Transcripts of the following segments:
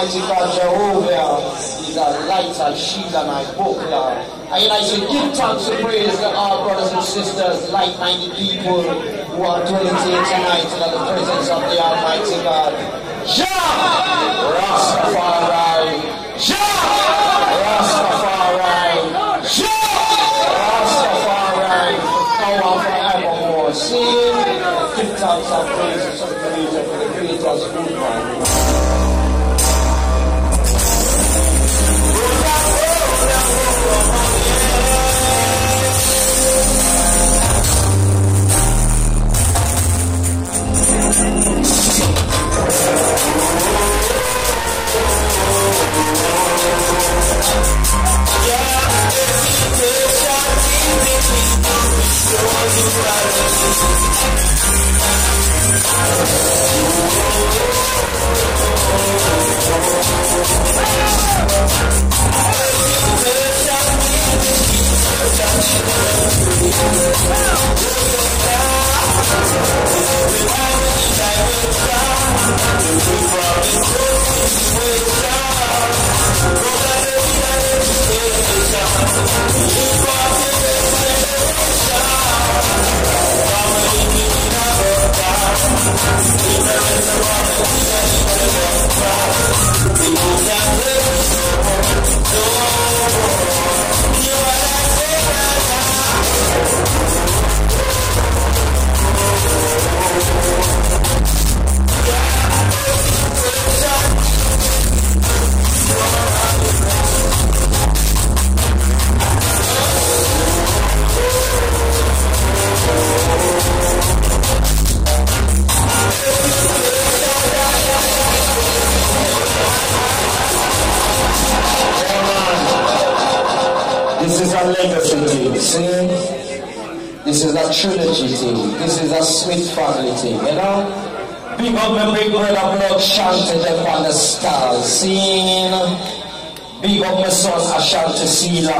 Almighty God Jehovah is a light and shield and I buckler. And I say, give thanks and praise to our brothers and sisters, like-minded people who are dwelling here tonight in the presence of the Almighty God. Jah Rastafari, Jah Rastafari, Jah Rastafari, power forevermore. Sing, give thanks and praise to the Creator for the Creator's good man. This is a trilogy thing. This is a sweet family thing, you know? Big up my big brother blood Shanti them on the stars. Sing. Big up my son Ashanti Sila,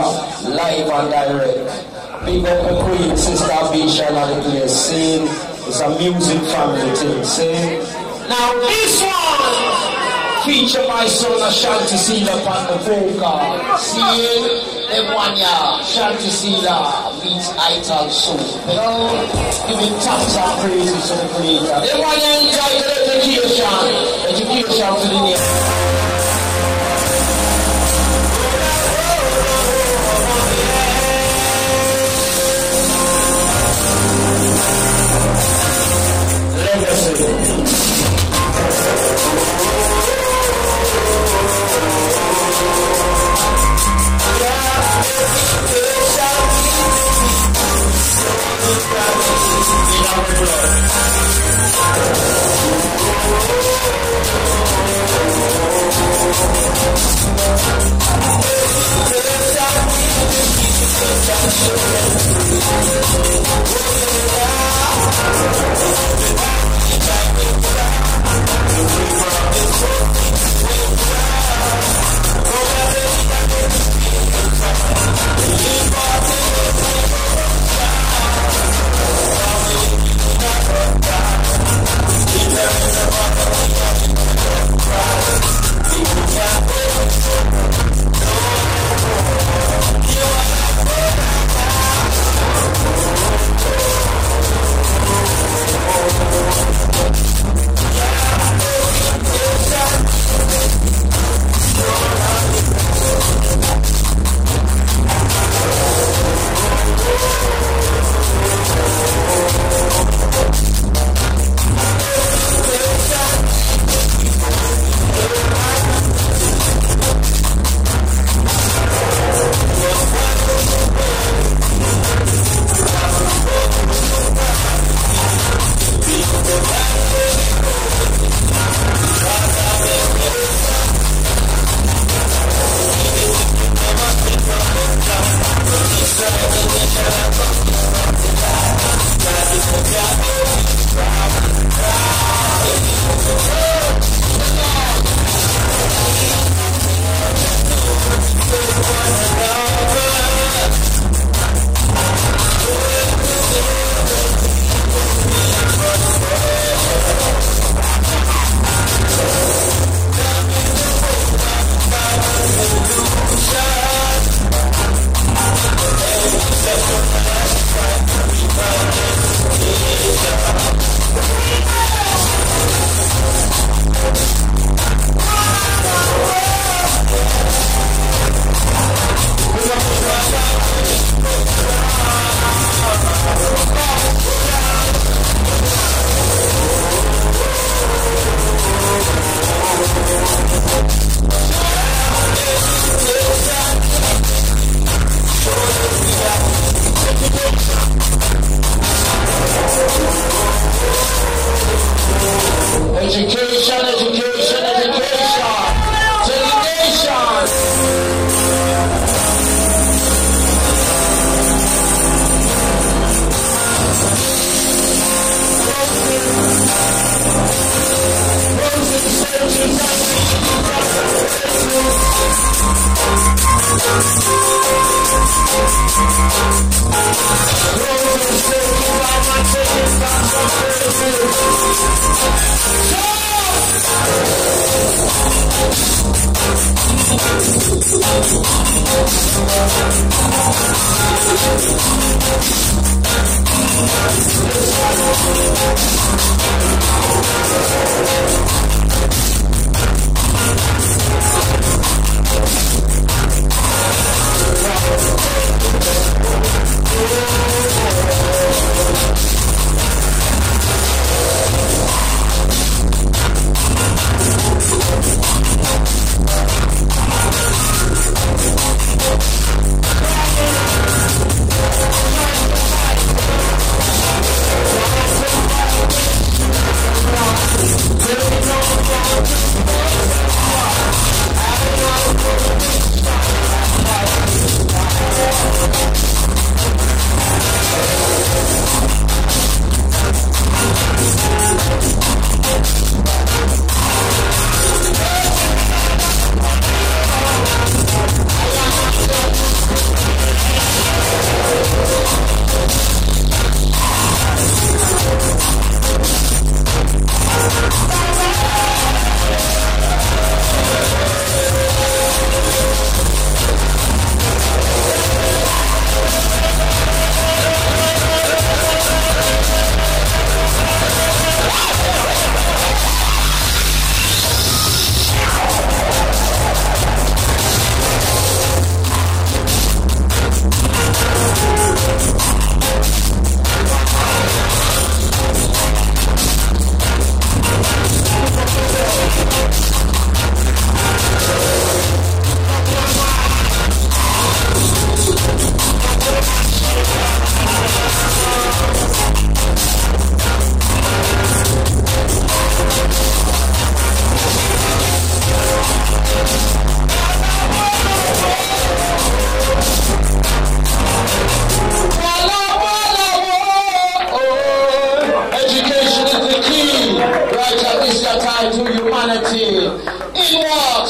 live and direct. Big up my queen sister Abisha on the place. Sing. It's a music family thing. Sing. Now this one feature my son Ashanti Sila on the vocal. Sing. Ewanya, Shanti Sila meets Ital Soul. You know, giving thanks and praises to the Creator. Ewanya enjoy the education to the nation.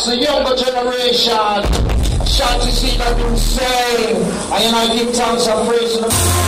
The younger generation, Shanti see that been saying, and I give thanks and praise to the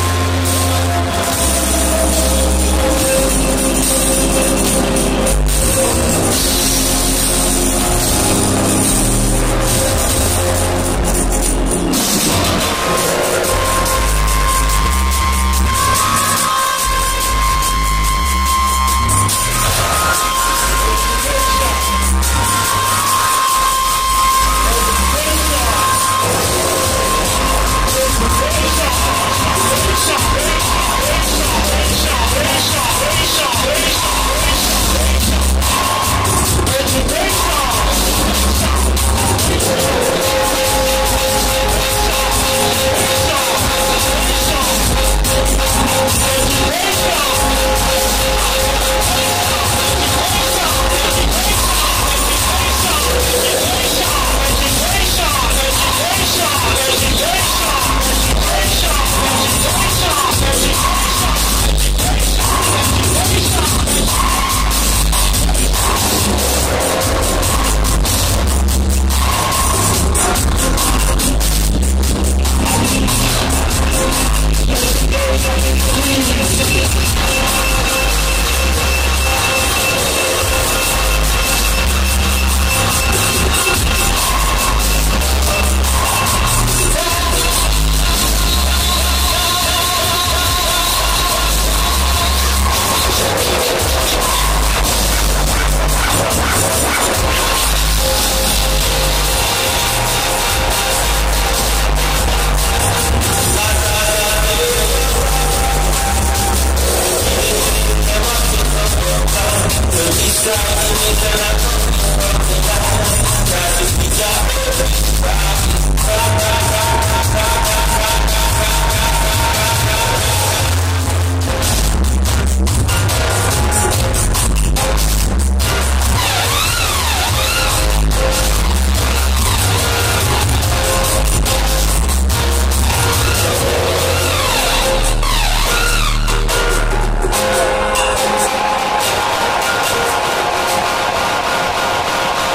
Stop.